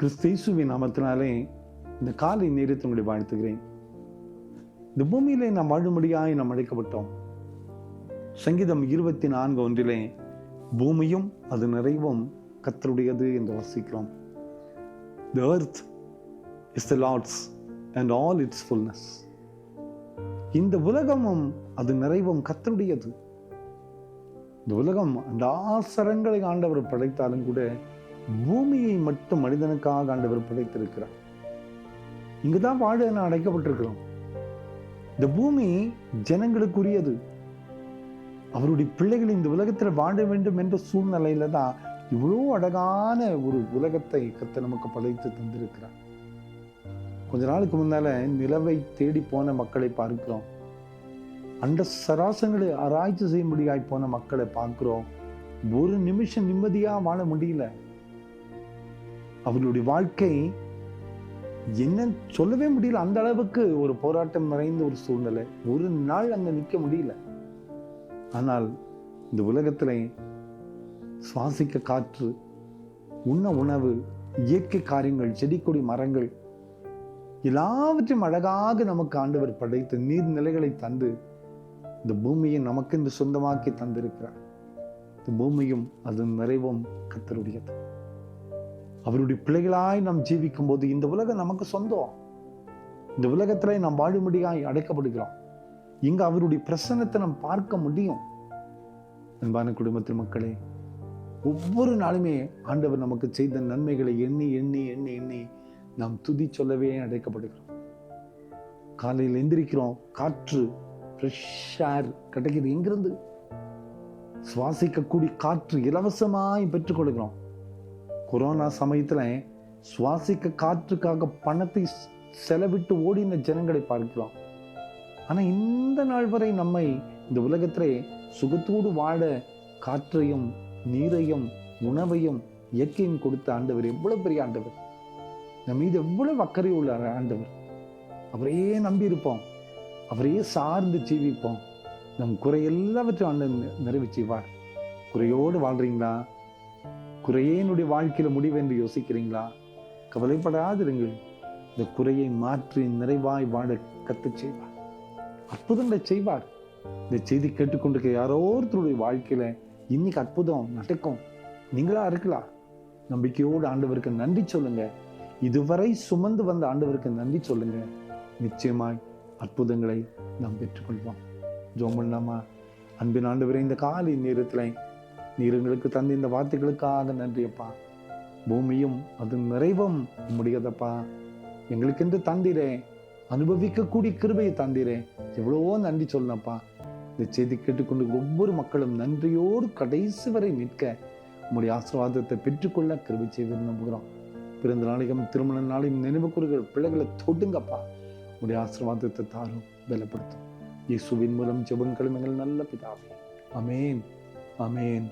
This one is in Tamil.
கிறிஸ்தேசுவின் நாமத்தினாலே இந்த காலை நேரத்தை உங்களை வாழ்த்துகிறேன். இந்த பூமியிலே நாம் வாழும்படியாய் நாம் அழைக்கப்பட்டோம். சங்கீதம் 24:1 பூமியும் அது நிறைவும் கர்த்தருடையது என்று வாசிக்கிறோம். The earth is the Lord's and all its fullness. இந்த உலகமும் அது நிறைவும் கர்த்தருடையது. இந்த உலகம் அந்த ஆசரங்களை ஆண்டவர் படைத்தாலும் கூட பூமியை மட்டும் மனிதனுக்காக ஆண்டவர் படைத்திருக்கிறார். இங்குதான் வாழ அடைக்கப்பட்டிருக்கிறோம். இந்த பூமி ஜனங்களுக்குரியது. அவருடைய பிள்ளைகள் இந்த உலகத்தில் வாழ வேண்டும் என்ற சூழ்நிலையில தான் இவ்வளோ அழகான ஒரு உலகத்தை கர்த்தர் நமக்கு படைத்து தந்திருக்கிறார். கொஞ்ச நாளுக்கு முன்னால நிலவை தேடி போன மக்களை பார்க்கிறோம். அந்த சராசங்களை ஆராய்ச்சி செய்ய முடியாய் போன மக்களை பார்க்கிறோம். ஒரு நிமிஷம் நிம்மதியா வாழ முடியல. அவர்களுடைய வாழ்க்கை என்ன சொல்லவே முடியல. அந்த அளவுக்கு ஒரு போராட்டம் நிறைந்த ஒரு சூழ்நிலை. ஒரு நாள் அங்க நிற்க முடியல. ஆனால் இந்த உலகத்திலே சுவாசிக்க காற்று, உண்ண உணவு, இயற்கை காரியங்கள், செடி கொடி மரங்கள் எல்லாவற்றையும் அழகாக நமக்கு ஆண்டவர் படைத்து நீர்நிலைகளை தந்து இந்த பூமியை நமக்கு இந்த சொந்தமாக்கி தந்திருக்கிறார். இந்த பூமியும் அது நிறைவும் கர்த்தருடையது. அவருடைய பிள்ளைகளாய் நாம் ஜீவிக்கும் போது இந்த உலகம் நமக்கு சொந்தம். இந்த உலகத்திலே நாம் வாழும்படியாய் அடைக்கப்படுகிறோம். இங்க அவருடைய பிரசன்னத்தை நாம் பார்க்க முடியும். அன்பான குடும்பத்தின் மக்களே, ஒவ்வொரு நாளுமே ஆண்டவர் நமக்கு செய்த நன்மைகளை எண்ணி எண்ணி எண்ணி எண்ணி நாம் துதி சொல்லவே அடைக்கப்படுகிறோம். காலையில் எந்திரிக்கிறோம், காற்று ஃப்ரெஷ் ஏர் கிடைக்குது. எங்கிருந்து? சுவாசிக்கக்கூடிய காற்று இலவசமாய் பெற்றுக் கொடுக்கிறோம். கொரோனா சமயத்துல சுவாசிக்க காற்றுக்காக பணத்தை செலவிட்டு ஓடின ஜனங்களை பார்க்கிறோம். ஆனா இந்த நாள் வரை நம்மை இந்த உலகத்திலே சுகத்தோடு வாழ காற்றையும் நீரையும் உணவையும் இயற்கையும் கொடுத்த ஆண்டவர் எவ்வளவு பெரிய ஆண்டவர். நம்ம மீது எவ்வளவு அக்கறை உள்ள ஆண்டவர். அவரையே நம்பி இருப்போம், அவரையே சார்ந்து ஜீவிப்போம். நம் குறை எல்லாவற்றையும் ஆண்டவர் நிறைவு செய்வார். குறையோடு வாழ்றீங்களா? குறையே என்னுடைய வாழ்க்கையில முடிவு என்று யோசிக்கிறீங்களா? கவலைப்படாதிருங்கள். இந்த குறையை மாற்றி நிறைவாய் வாழ கத்துச் செய்வார். அற்புதங்களை செய்வார். இந்த செய்தி கேட்டுக்கொண்டிருக்க யாரோ ஒருத்தருடைய வாழ்க்கையில இன்னைக்கு அற்புதம் நடக்கும். நீங்களா இருக்கலாம். நம்பிக்கையோடு ஆண்டவருக்கு நன்றி சொல்லுங்க. இதுவரை சுமந்து வந்த ஆண்டவருக்கு நன்றி சொல்லுங்க. நிச்சயமாய் அற்புதங்களை நாம் பெற்றுக்கொள்வோம். ஜெபம் பண்ணலாமா? அன்பின் ஆண்டவரே, இந்த காலை நேரத்துல நீர் எங்களுக்கு தந்த இந்த வார்த்தைகளுக்காக நன்றியப்பா. பூமியும் அது நிறைவும் முடியாதப்பா. எங்களுக்கென்று தந்திரே, அனுபவிக்கக்கூடிய கிருபையை தந்திரே. எவ்வளவோ நன்றி சொல்லப்பா. இந்த செய்தி கேட்டுக்கொண்டு ஒவ்வொரு மக்களும் நன்றியோடு கடைசி வரை நிற்க உங்களுடைய ஆசீர்வாதத்தை பெற்றுக்கொள்ள கிருபை செய்ய நம்புகிறோம். பிறந்த நாளையும் திருமண நாளையும் நினைவு கூறுகிற பிள்ளைகளை தொடுங்கப்பா. உங்களுடைய ஆசீர்வாதத்தை தாரும், பலப்படுத்தும். இயேசுவின் மூலம் ஜெபங்களும் எங்கள் நல்ல பிதாவே. ஆமென், ஆமென்.